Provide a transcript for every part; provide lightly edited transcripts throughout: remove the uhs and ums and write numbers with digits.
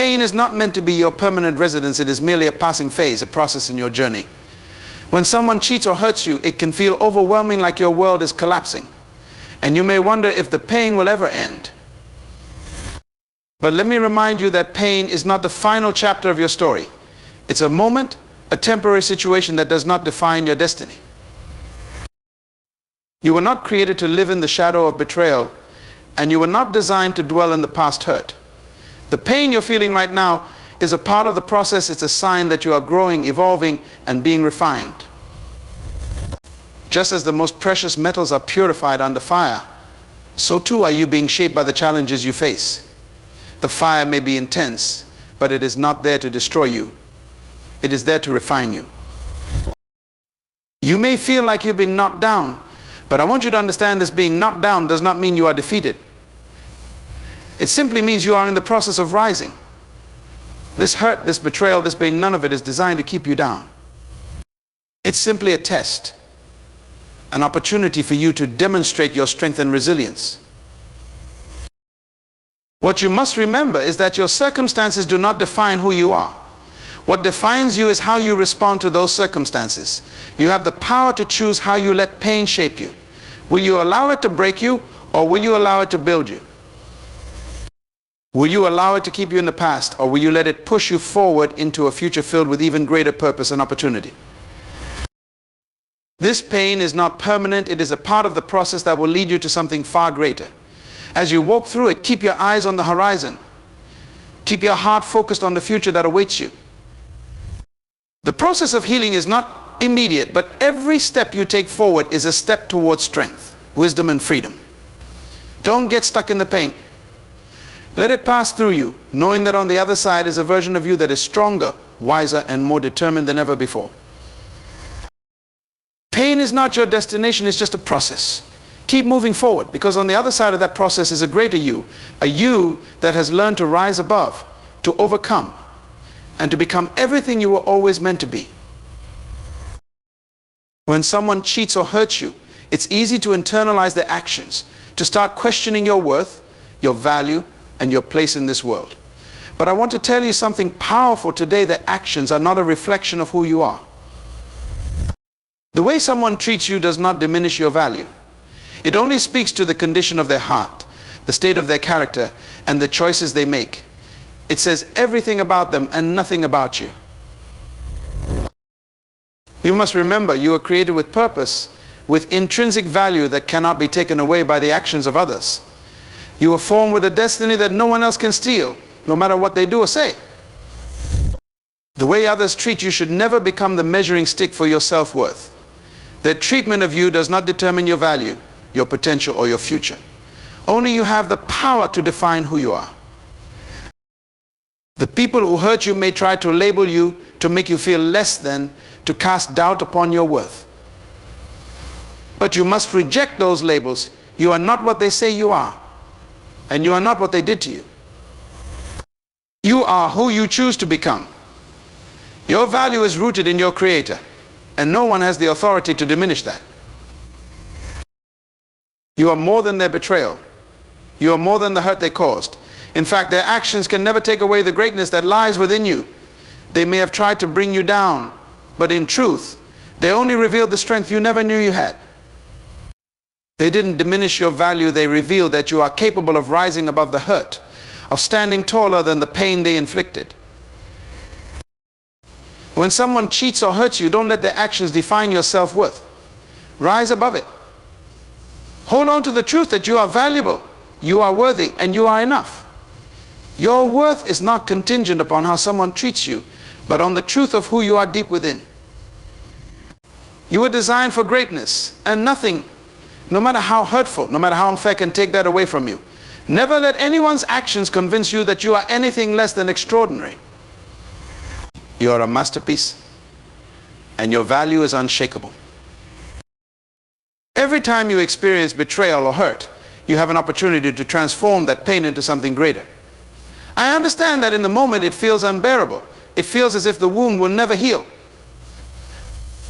Pain is not meant to be your permanent residence. It is merely a passing phase, a process in your journey. When someone cheats or hurts you, it can feel overwhelming, like your world is collapsing. And you may wonder if the pain will ever end. But let me remind you that pain is not the final chapter of your story. It's a moment, a temporary situation that does not define your destiny. You were not created to live in the shadow of betrayal, and you were not designed to dwell in the past hurt. The pain you're feeling right now is a part of the process. It's a sign that you are growing, evolving, and being refined. Just as the most precious metals are purified under fire, so too are you being shaped by the challenges you face. The fire may be intense, but it is not there to destroy you. It is there to refine you. You may feel like you've been knocked down, but I want you to understand this: being knocked down does not mean you are defeated. It simply means you are in the process of rising. This hurt, this betrayal, this pain, none of it is designed to keep you down. It's simply a test, an opportunity for you to demonstrate your strength and resilience. What you must remember is that your circumstances do not define who you are. What defines you is how you respond to those circumstances. You have the power to choose how you let pain shape you. Will you allow it to break you, or will you allow it to build you? Will you allow it to keep you in the past, or will you let it push you forward into a future filled with even greater purpose and opportunity? This pain is not permanent. It is a part of the process that will lead you to something far greater. As you walk through it, keep your eyes on the horizon. Keep your heart focused on the future that awaits you. The process of healing is not immediate, but every step you take forward is a step towards strength, wisdom, and freedom. Don't get stuck in the pain. Let it pass through you, knowing that on the other side is a version of you that is stronger, wiser, and more determined than ever before. Pain is not your destination, it's just a process. Keep moving forward, because on the other side of that process is a greater you, a you that has learned to rise above, to overcome, and to become everything you were always meant to be. When someone cheats or hurts you, it's easy to internalize their actions, to start questioning your worth, your value, and your place in this world. But I want to tell you something powerful today: that actions are not a reflection of who you are. The way someone treats you does not diminish your value. It only speaks to the condition of their heart, the state of their character, and the choices they make. It says everything about them and nothing about you. You must remember, you were created with purpose, with intrinsic value that cannot be taken away by the actions of others. You were formed with a destiny that no one else can steal, no matter what they do or say. The way others treat you should never become the measuring stick for your self-worth. Their treatment of you does not determine your value, your potential, or your future. Only you have the power to define who you are. The people who hurt you may try to label you to make you feel less than, to cast doubt upon your worth. But you must reject those labels. You are not what they say you are, and you are not what they did to you. You are who you choose to become. Your value is rooted in your Creator, and no one has the authority to diminish that. You are more than their betrayal. You are more than the hurt they caused. In fact, their actions can never take away the greatness that lies within you. They may have tried to bring you down, but in truth, they only revealed the strength you never knew you had. They didn't diminish your value. They revealed that you are capable of rising above the hurt, of standing taller than the pain they inflicted. When someone cheats or hurts you, don't let their actions define your self-worth. Rise above it. Hold on to the truth that you are valuable, you are worthy, and you are enough. Your worth is not contingent upon how someone treats you, but on the truth of who you are deep within. You were designed for greatness, and nothing, no matter how hurtful, no matter how unfair, can take that away from you. Never let anyone's actions convince you that you are anything less than extraordinary. You are a masterpiece, and your value is unshakable. Every time you experience betrayal or hurt, you have an opportunity to transform that pain into something greater. I understand that in the moment it feels unbearable. It feels as if the wound will never heal,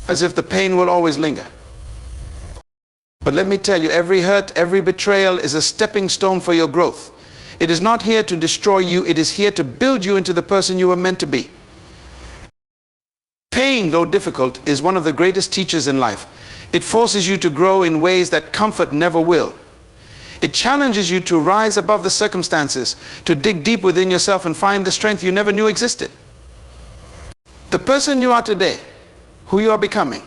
as if the pain will always linger. But let me tell you, every hurt, every betrayal is a stepping stone for your growth. It is not here to destroy you. It is here to build you into the person you were meant to be. Pain, though difficult, is one of the greatest teachers in life. It forces you to grow in ways that comfort never will. It challenges you to rise above the circumstances, to dig deep within yourself and find the strength you never knew existed. The person you are today, who you are becoming,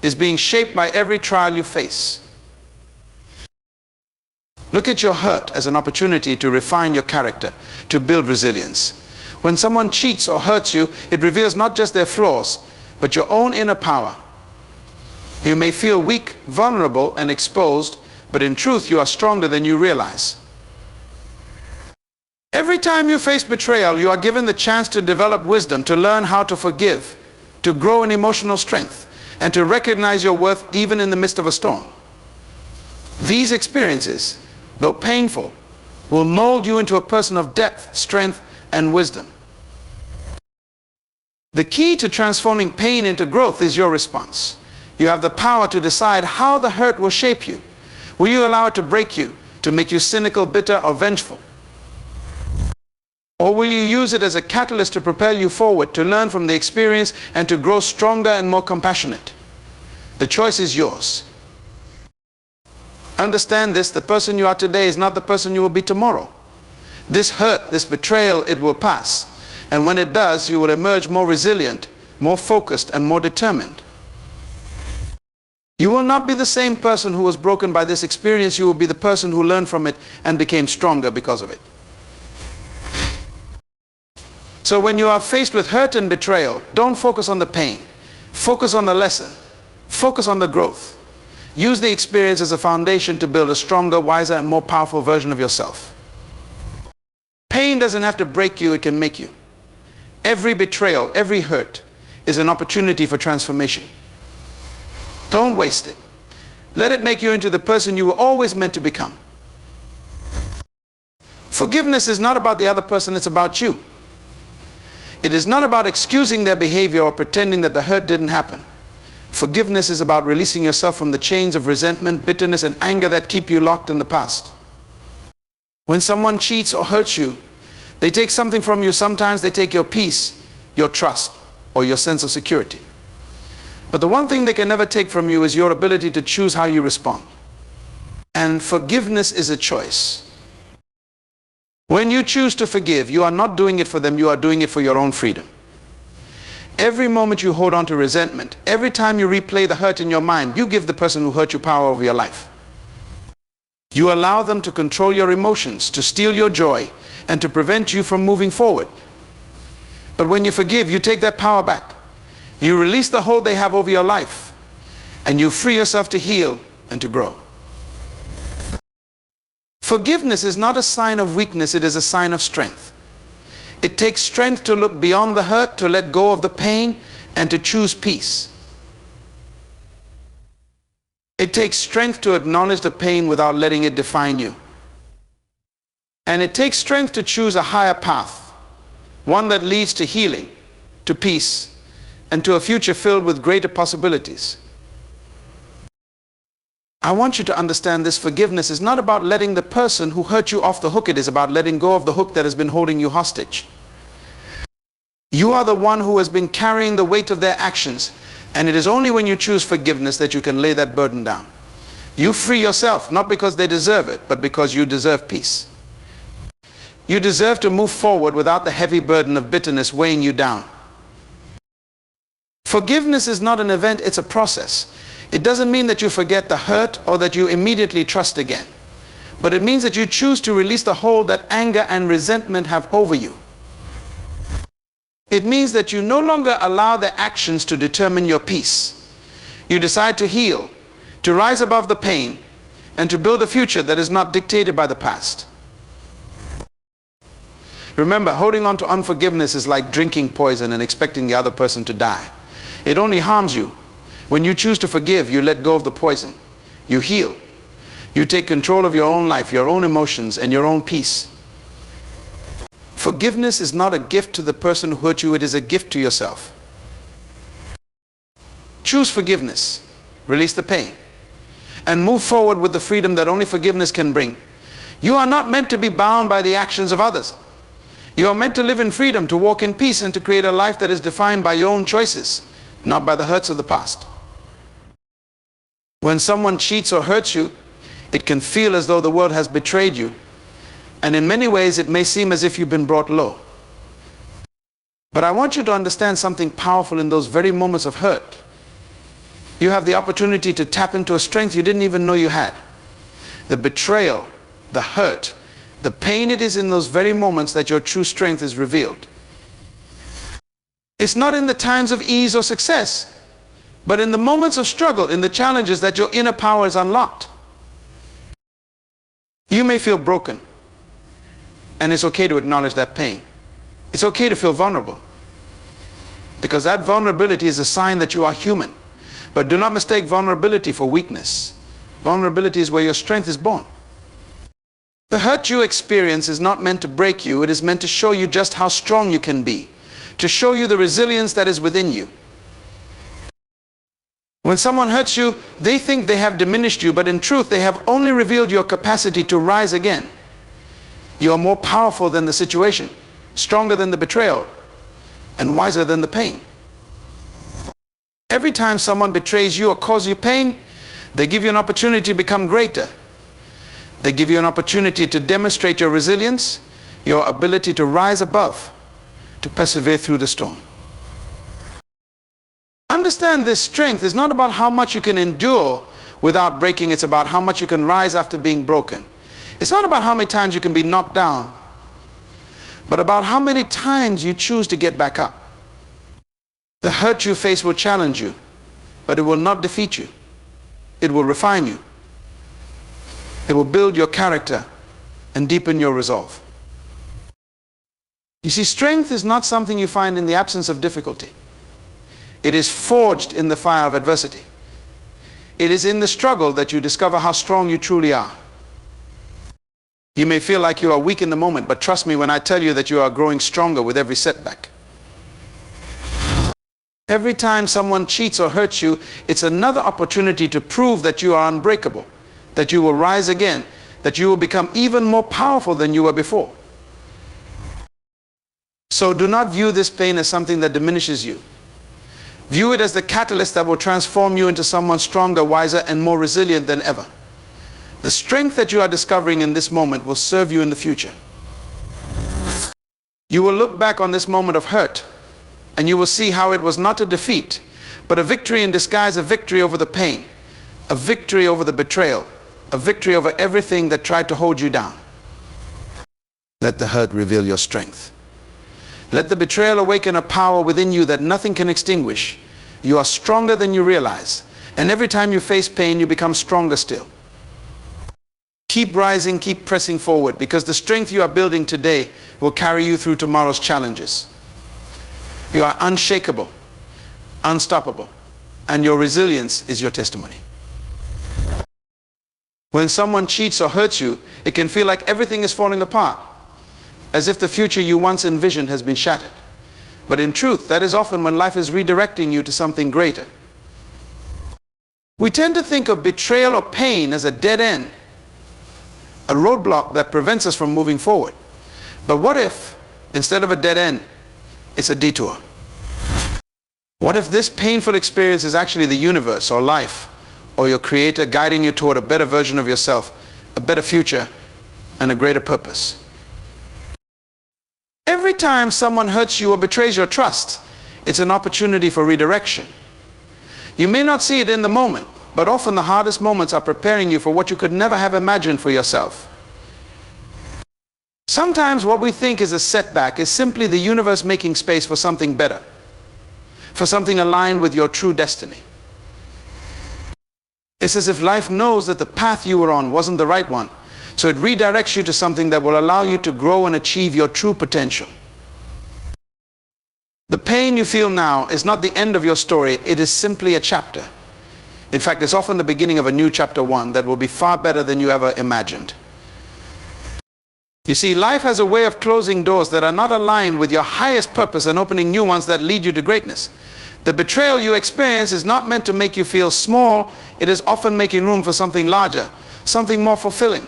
is being shaped by every trial you face. Look at your hurt as an opportunity to refine your character, to build resilience. When someone cheats or hurts you, it reveals not just their flaws, but your own inner power. You may feel weak, vulnerable, and exposed, but in truth you are stronger than you realize. Every time you face betrayal, you are given the chance to develop wisdom, to learn how to forgive, to grow in emotional strength, and to recognize your worth even in the midst of a storm. These experiences, though painful, will mold you into a person of depth, strength, and wisdom. The key to transforming pain into growth is your response. You have the power to decide how the hurt will shape you. Will you allow it to break you, to make you cynical, bitter, or vengeful? Or will you use it as a catalyst to propel you forward, to learn from the experience, and to grow stronger and more compassionate? The choice is yours. Understand this: the person you are today is not the person you will be tomorrow. This hurt, this betrayal, it will pass. And when it does, you will emerge more resilient, more focused, and more determined. You will not be the same person who was broken by this experience. You will be the person who learned from it and became stronger because of it. So when you are faced with hurt and betrayal, don't focus on the pain. Focus on the lesson. Focus on the growth. Use the experience as a foundation to build a stronger, wiser, and more powerful version of yourself. Pain doesn't have to break you, it can make you. Every betrayal, every hurt is an opportunity for transformation. Don't waste it. Let it make you into the person you were always meant to become. Forgiveness is not about the other person, it's about you. It is not about excusing their behavior or pretending that the hurt didn't happen. Forgiveness is about releasing yourself from the chains of resentment, bitterness, and anger that keep you locked in the past. When someone cheats or hurts you, they take something from you. Sometimes they take your peace, your trust, or your sense of security. But the one thing they can never take from you is your ability to choose how you respond. And forgiveness is a choice. When you choose to forgive, you are not doing it for them, you are doing it for your own freedom. Every moment you hold on to resentment, every time you replay the hurt in your mind, you give the person who hurt you power over your life. You allow them to control your emotions, to steal your joy, and to prevent you from moving forward. But when you forgive, you take that power back. You release the hold they have over your life, and you free yourself to heal and to grow. Forgiveness is not a sign of weakness, it is a sign of strength. It takes strength to look beyond the hurt, to let go of the pain, and to choose peace. It takes strength to acknowledge the pain without letting it define you. And it takes strength to choose a higher path, one that leads to healing, to peace, and to a future filled with greater possibilities. I want you to understand this: forgiveness is not about letting the person who hurt you off the hook. It is about letting go of the hook that has been holding you hostage. You are the one who has been carrying the weight of their actions, and it is only when you choose forgiveness that you can lay that burden down. You free yourself, not because they deserve it, but because you deserve peace. You deserve to move forward without the heavy burden of bitterness weighing you down. Forgiveness is not an event, it's a process. It doesn't mean that you forget the hurt or that you immediately trust again. But it means that you choose to release the hold that anger and resentment have over you. It means that you no longer allow their actions to determine your peace. You decide to heal, to rise above the pain, and to build a future that is not dictated by the past. Remember, holding on to unforgiveness is like drinking poison and expecting the other person to die. It only harms you. When you choose to forgive, you let go of the poison. You heal. You take control of your own life, your own emotions, and your own peace. Forgiveness is not a gift to the person who hurt you, it is a gift to yourself. Choose forgiveness, release the pain, and move forward with the freedom that only forgiveness can bring. You are not meant to be bound by the actions of others. You are meant to live in freedom, to walk in peace, and to create a life that is defined by your own choices, not by the hurts of the past. When someone cheats or hurts you, it can feel as though the world has betrayed you. And in many ways, it may seem as if you've been brought low. But I want you to understand something powerful in those very moments of hurt. You have the opportunity to tap into a strength you didn't even know you had. The betrayal, the hurt, the pain, it is in those very moments that your true strength is revealed. It's not in the times of ease or success, but in the moments of struggle, in the challenges, that your inner power is unlocked. You may feel broken, and it's okay to acknowledge that pain. It's okay to feel vulnerable, because that vulnerability is a sign that you are human. But do not mistake vulnerability for weakness. Vulnerability is where your strength is born. The hurt you experience is not meant to break you. It is meant to show you just how strong you can be, to show you the resilience that is within you. When someone hurts you, they think they have diminished you, but in truth, they have only revealed your capacity to rise again. You are more powerful than the situation, stronger than the betrayal, and wiser than the pain. Every time someone betrays you or causes you pain, they give you an opportunity to become greater. They give you an opportunity to demonstrate your resilience, your ability to rise above, to persevere through the storm. Understand, this strength is not about how much you can endure without breaking. It's about how much you can rise after being broken. It's not about how many times you can be knocked down, but about how many times you choose to get back up. The hurt you face will challenge you, but it will not defeat you. It will refine you. It will build your character and deepen your resolve. You see, strength is not something you find in the absence of difficulty. It is forged in the fire of adversity. It is in the struggle that you discover how strong you truly are. You may feel like you are weak in the moment, but trust me when I tell you that you are growing stronger with every setback. Every time someone cheats or hurts you, it's another opportunity to prove that you are unbreakable, that you will rise again, that you will become even more powerful than you were before. So do not view this pain as something that diminishes you. View it as the catalyst that will transform you into someone stronger, wiser, and more resilient than ever. The strength that you are discovering in this moment will serve you in the future. You will look back on this moment of hurt, and you will see how it was not a defeat, but a victory in disguise, a victory over the pain, a victory over the betrayal, a victory over everything that tried to hold you down. Let the hurt reveal your strength. Let the betrayal awaken a power within you that nothing can extinguish. You are stronger than you realize, and every time you face pain, you become stronger still. Keep rising, keep pressing forward, because the strength you are building today will carry you through tomorrow's challenges. You are unshakable, unstoppable, and your resilience is your testimony. When someone cheats or hurts you, it can feel like everything is falling apart, as if the future you once envisioned has been shattered. But in truth, that is often when life is redirecting you to something greater. We tend to think of betrayal or pain as a dead end, a roadblock that prevents us from moving forward. But what if, instead of a dead end, it's a detour? What if this painful experience is actually the universe or life or your creator guiding you toward a better version of yourself, a better future, and a greater purpose? Every time someone hurts you or betrays your trust, it's an opportunity for redirection. You may not see it in the moment, but often the hardest moments are preparing you for what you could never have imagined for yourself. Sometimes what we think is a setback is simply the universe making space for something better, for something aligned with your true destiny. It's as if life knows that the path you were on wasn't the right one, so it redirects you to something that will allow you to grow and achieve your true potential. The pain you feel now is not the end of your story, it is simply a chapter. In fact, it's often the beginning of a new chapter 1 that will be far better than you ever imagined. You see, life has a way of closing doors that are not aligned with your highest purpose and opening new ones that lead you to greatness. The betrayal you experience is not meant to make you feel small, it is often making room for something larger, something more fulfilling.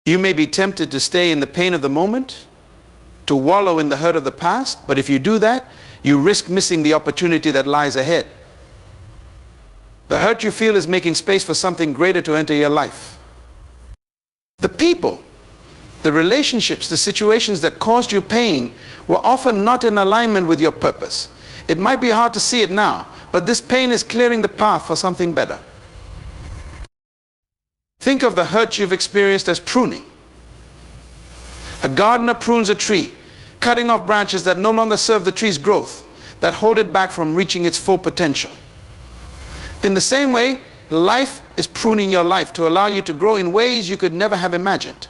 You may be tempted to stay in the pain of the moment, to wallow in the hurt of the past, but if you do that, you risk missing the opportunity that lies ahead. The hurt you feel is making space for something greater to enter your life. The people, the relationships, the situations that caused you pain were often not in alignment with your purpose. It might be hard to see it now, but this pain is clearing the path for something better. Think of the hurt you've experienced as pruning. A gardener prunes a tree, cutting off branches that no longer serve the tree's growth, that hold it back from reaching its full potential. In the same way, life is pruning your life to allow you to grow in ways you could never have imagined.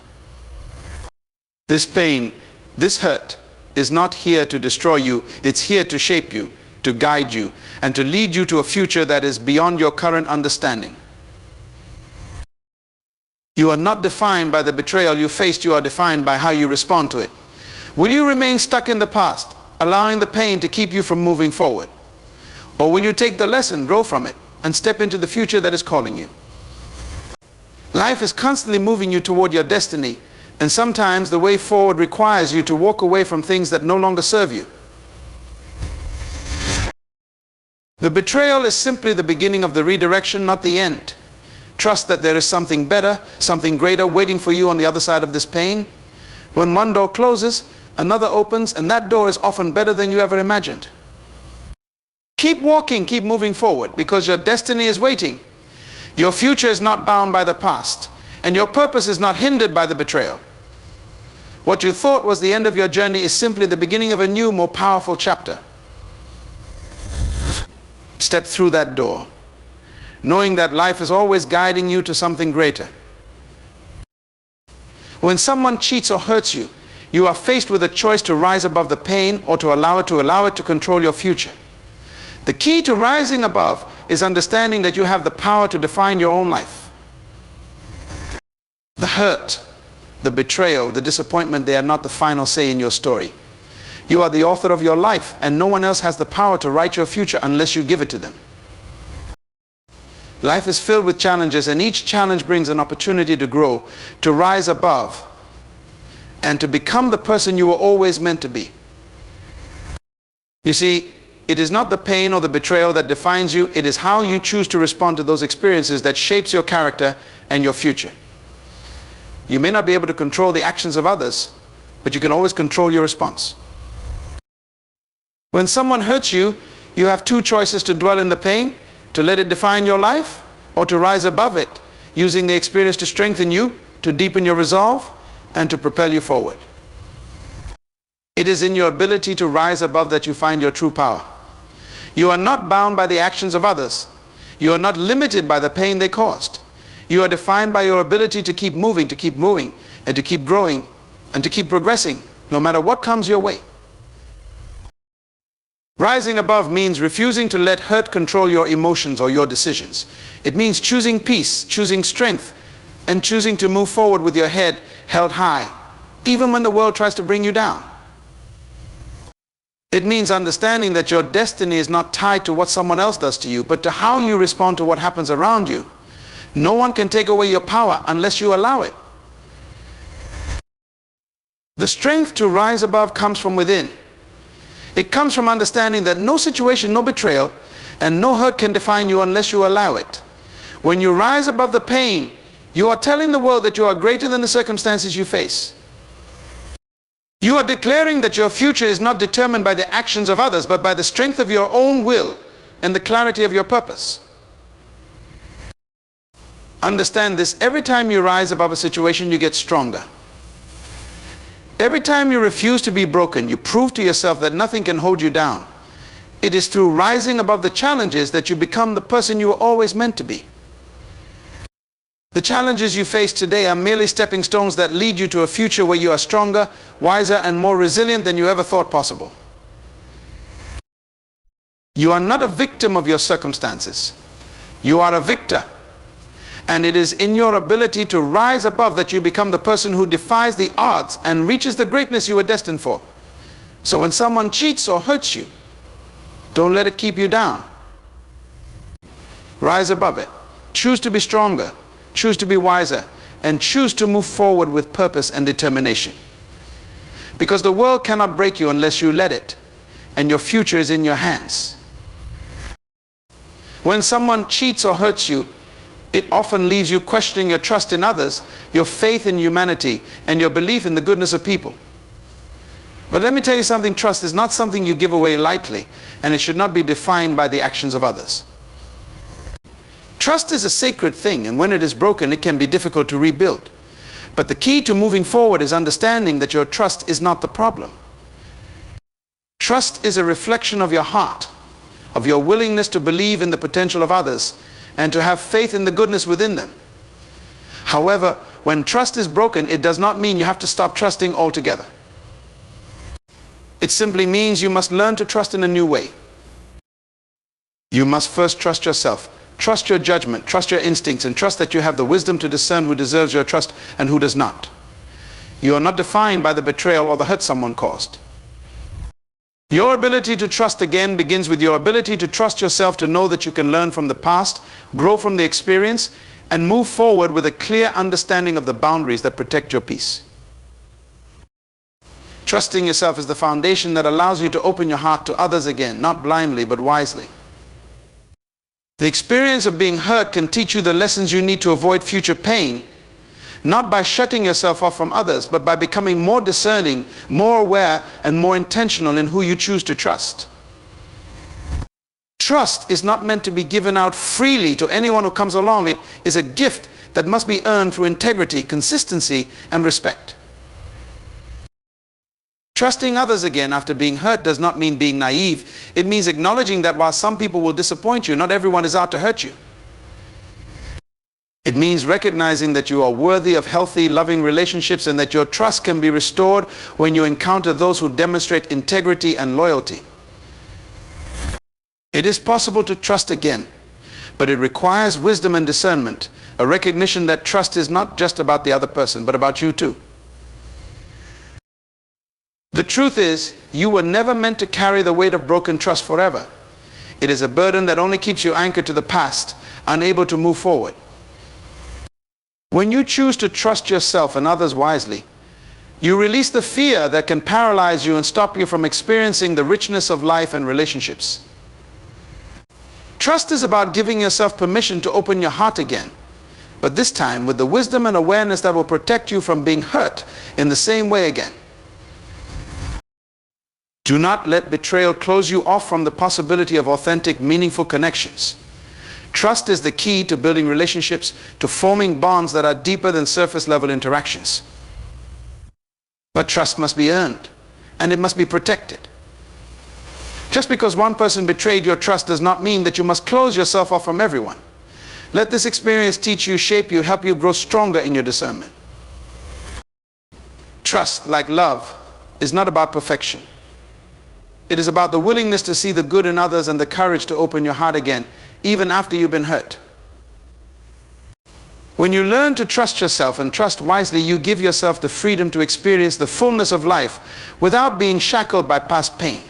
This pain, this hurt, is not here to destroy you. It's here to shape you, to guide you, and to lead you to a future that is beyond your current understanding. You are not defined by the betrayal you faced. You are defined by how you respond to it. Will you remain stuck in the past, allowing the pain to keep you from moving forward? Or will you take the lesson, grow from it, and step into the future that is calling you? Life is constantly moving you toward your destiny, and sometimes the way forward requires you to walk away from things that no longer serve you. The betrayal is simply the beginning of the redirection, not the end. Trust that there is something better, something greater waiting for you on the other side of this pain. When one door closes, another opens, and that door is often better than you ever imagined. Keep walking, keep moving forward, because your destiny is waiting. Your future is not bound by the past, and your purpose is not hindered by the betrayal. What you thought was the end of your journey is simply the beginning of a new, more powerful chapter. Step through that door, knowing that life is always guiding you to something greater. When someone cheats or hurts you, you are faced with a choice to rise above the pain or to allow it to control your future. The key to rising above is understanding that you have the power to define your own life. The hurt, the betrayal, the disappointment, they are not the final say in your story. You are the author of your life, and no one else has the power to write your future unless you give it to them. Life is filled with challenges, and each challenge brings an opportunity to grow, to rise above, and to become the person you were always meant to be. You see, it is not the pain or the betrayal that defines you. It is how you choose to respond to those experiences that shapes your character and your future. You may not be able to control the actions of others, but you can always control your response. When someone hurts you, you have two choices: to dwell in the pain, to let it define your life, or to rise above it, using the experience to strengthen you, to deepen your resolve, and to propel you forward. It is in your ability to rise above that you find your true power. You are not bound by the actions of others. You are not limited by the pain they caused. You are defined by your ability to keep moving, and to keep growing, and to keep progressing, no matter what comes your way. Rising above means refusing to let hurt control your emotions or your decisions. It means choosing peace, choosing strength, and choosing to move forward with your head held high, even when the world tries to bring you down. It means understanding that your destiny is not tied to what someone else does to you, but to how you respond to what happens around you. No one can take away your power unless you allow it. The strength to rise above comes from within. It comes from understanding that no situation, no betrayal, and no hurt can define you unless you allow it. When you rise above the pain, you are telling the world that you are greater than the circumstances you face. You are declaring that your future is not determined by the actions of others, but by the strength of your own will and the clarity of your purpose. Understand this: every time you rise above a situation, you get stronger. Every time you refuse to be broken, you prove to yourself that nothing can hold you down. It is through rising above the challenges that you become the person you were always meant to be. The challenges you face today are merely stepping stones that lead you to a future where you are stronger, wiser, and more resilient than you ever thought possible. You are not a victim of your circumstances. You are a victor. And it is in your ability to rise above that you become the person who defies the odds and reaches the greatness you were destined for. So when someone cheats or hurts you, don't let it keep you down. Rise above it. Choose to be stronger. Choose to be wiser. and choose to move forward with purpose and determination. Because the world cannot break you unless you let it, and your future is in your hands. When someone cheats or hurts you, it often leaves you questioning your trust in others, your faith in humanity, and your belief in the goodness of people. But let me tell you something, trust is not something you give away lightly, and it should not be defined by the actions of others. Trust is a sacred thing, and when it is broken, it can be difficult to rebuild. But the key to moving forward is understanding that your trust is not the problem. Trust is a reflection of your heart, of your willingness to believe in the potential of others and to have faith in the goodness within them. However, when trust is broken, it does not mean you have to stop trusting altogether. It simply means you must learn to trust in a new way. You must first trust yourself. Trust your judgment, trust your instincts, and trust that you have the wisdom to discern who deserves your trust and who does not. You are not defined by the betrayal or the hurt someone caused. Your ability to trust again begins with your ability to trust yourself, to know that you can learn from the past, grow from the experience, and move forward with a clear understanding of the boundaries that protect your peace. Trusting yourself is the foundation that allows you to open your heart to others again, not blindly but wisely. The experience of being hurt can teach you the lessons you need to avoid future pain, not by shutting yourself off from others, but by becoming more discerning, more aware, and more intentional in who you choose to trust. Trust is not meant to be given out freely to anyone who comes along. It is a gift that must be earned through integrity, consistency, and respect. Trusting others again after being hurt does not mean being naive. It means acknowledging that while some people will disappoint you, not everyone is out to hurt you. It means recognizing that you are worthy of healthy, loving relationships, and that your trust can be restored when you encounter those who demonstrate integrity and loyalty. It is possible to trust again, but it requires wisdom and discernment, a recognition that trust is not just about the other person, but about you too. The truth is, you were never meant to carry the weight of broken trust forever. It is a burden that only keeps you anchored to the past, unable to move forward. When you choose to trust yourself and others wisely, you release the fear that can paralyze you and stop you from experiencing the richness of life and relationships. Trust is about giving yourself permission to open your heart again, but this time with the wisdom and awareness that will protect you from being hurt in the same way again. Do not let betrayal close you off from the possibility of authentic, meaningful connections. Trust is the key to building relationships, to forming bonds that are deeper than surface-level interactions. But trust must be earned, and it must be protected. Just because one person betrayed your trust does not mean that you must close yourself off from everyone. Let this experience teach you, shape you, help you grow stronger in your discernment. Trust, like love, is not about perfection. It is about the willingness to see the good in others and the courage to open your heart again, even after you've been hurt. When you learn to trust yourself and trust wisely, you give yourself the freedom to experience the fullness of life without being shackled by past pain.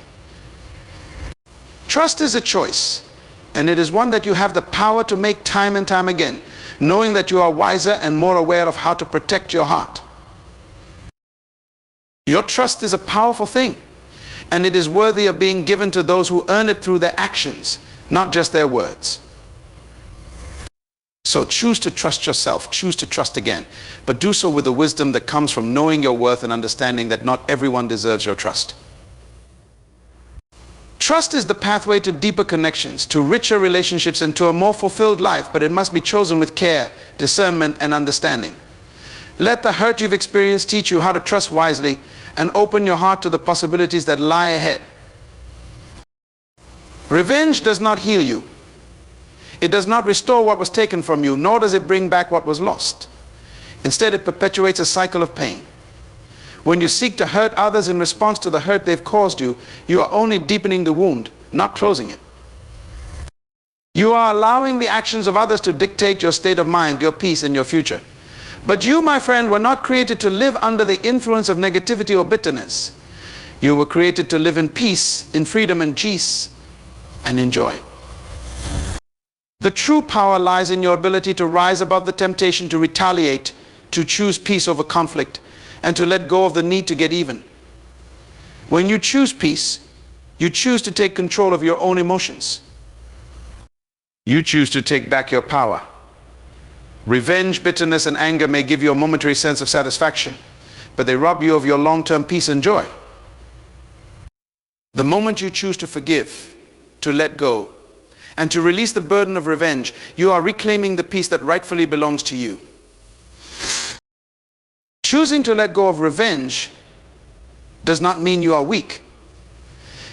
Trust is a choice, and it is one that you have the power to make time and time again, knowing that you are wiser and more aware of how to protect your heart. Your trust is a powerful thing, and it is worthy of being given to those who earn it through their actions, not just their words. So choose to trust yourself, choose to trust again, but do so with the wisdom that comes from knowing your worth and understanding that not everyone deserves your trust. Trust is the pathway to deeper connections, to richer relationships, and to a more fulfilled life, but it must be chosen with care, discernment, and understanding. Let the hurt you've experienced teach you how to trust wisely and open your heart to the possibilities that lie ahead. Revenge does not heal you. It does not restore what was taken from you, nor does it bring back what was lost. Instead, it perpetuates a cycle of pain. When you seek to hurt others in response to the hurt they've caused you, you are only deepening the wound, not closing it. You are allowing the actions of others to dictate your state of mind, your peace, and your future. But you, my friend, were not created to live under the influence of negativity or bitterness. You were created to live in peace, in freedom and peace, and in joy. The true power lies in your ability to rise above the temptation to retaliate to choose peace over conflict and to let go of the need to get even. When you choose peace, you choose to take control of your own emotions. You choose to take back your power. Revenge, bitterness, and anger may give you a momentary sense of satisfaction, but they rob you of your long-term peace and joy. The moment you choose to forgive, to let go, and to release the burden of revenge, you are reclaiming the peace that rightfully belongs to you. Choosing to let go of revenge does not mean you are weak.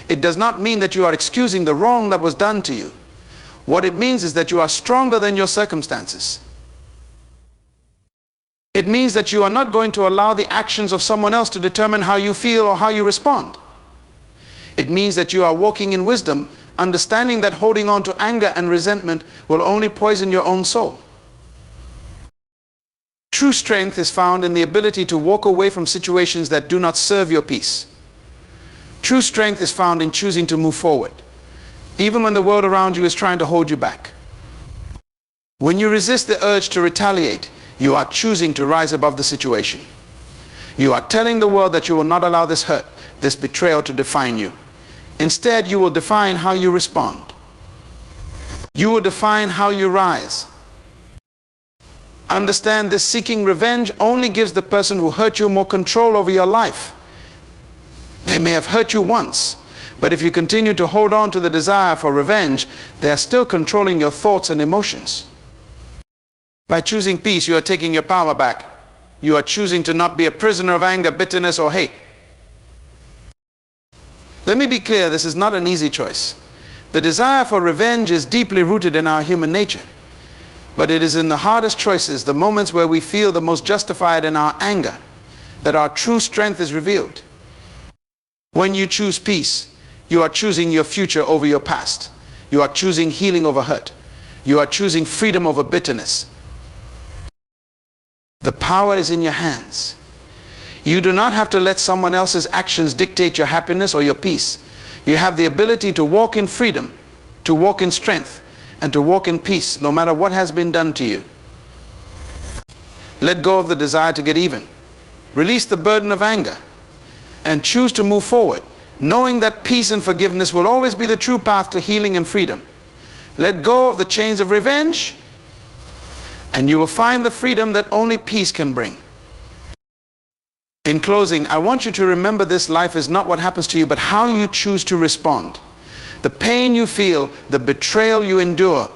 It does not mean that you are excusing the wrong that was done to you. What it means is that you are stronger than your circumstances. It means that you are not going to allow the actions of someone else to determine how you feel or how you respond. It means that you are walking in wisdom, understanding that holding on to anger and resentment will only poison your own soul. True strength is found in the ability to walk away from situations that do not serve your peace. True strength is found in choosing to move forward, even when the world around you is trying to hold you back. When you resist the urge to retaliate, you are choosing to rise above the situation. You are telling the world that you will not allow this hurt, this betrayal to define you. Instead, you will define how you respond. You will define how you rise. Understand this: seeking revenge only gives the person who hurt you more control over your life. They may have hurt you once, but if you continue to hold on to the desire for revenge, they are still controlling your thoughts and emotions. By choosing peace, you are taking your power back. You are choosing to not be a prisoner of anger, bitterness, or hate. Let me be clear, this is not an easy choice. The desire for revenge is deeply rooted in our human nature. But it is in the hardest choices, the moments where we feel the most justified in our anger, that our true strength is revealed. When you choose peace, you are choosing your future over your past. You are choosing healing over hurt. You are choosing freedom over bitterness. The power is in your hands. You do not have to let someone else's actions dictate your happiness or your peace. You have the ability to walk in freedom, to walk in strength, and to walk in peace, no matter what has been done to you. Let go of the desire to get even. Release the burden of anger, and choose to move forward, knowing that peace and forgiveness will always be the true path to healing and freedom. Let go of the chains of revenge, and you will find the freedom that only peace can bring. In closing, I want you to remember this: life is not what happens to you, but how you choose to respond. The pain you feel, the betrayal you endure,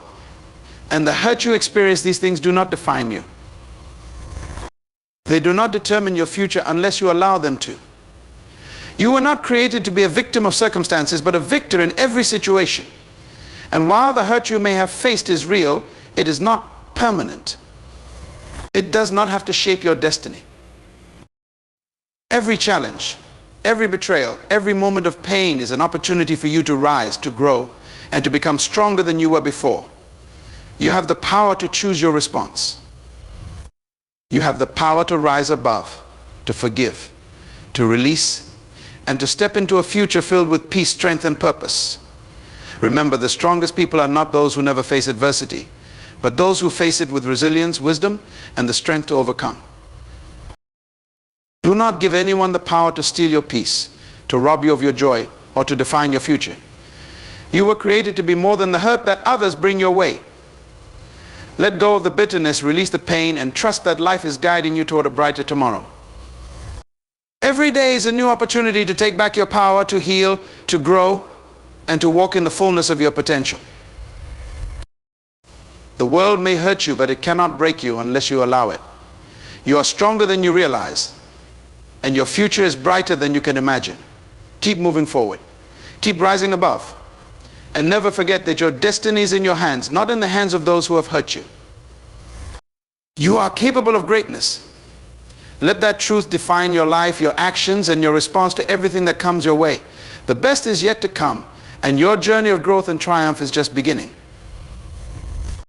and the hurt you experience, these things do not define you. They do not determine your future unless you allow them to. You were not created to be a victim of circumstances, but a victor in every situation. And while the hurt you may have faced is real, it is not permanent. It does not have to shape your destiny. Every challenge, every betrayal, every moment of pain is an opportunity for you to rise, to grow, and to become stronger than you were before. You have the power to choose your response. You have the power to rise above, to forgive, to release, and to step into a future filled with peace, strength, and purpose. Remember, the strongest people are not those who never face adversity, but those who face it with resilience, wisdom, and the strength to overcome. Do not give anyone the power to steal your peace, to rob you of your joy, or to define your future. You were created to be more than the hurt that others bring your way. Let go of the bitterness, release the pain, and trust that life is guiding you toward a brighter tomorrow. Every day is a new opportunity to take back your power, to heal, to grow, and to walk in the fullness of your potential. The world may hurt you, but it cannot break you unless you allow it. You are stronger than you realize, and your future is brighter than you can imagine. Keep moving forward. Keep rising above. And never forget that your destiny is in your hands, not in the hands of those who have hurt you. You are capable of greatness. Let that truth define your life, your actions, and your response to everything that comes your way. The best is yet to come, and your journey of growth and triumph is just beginning.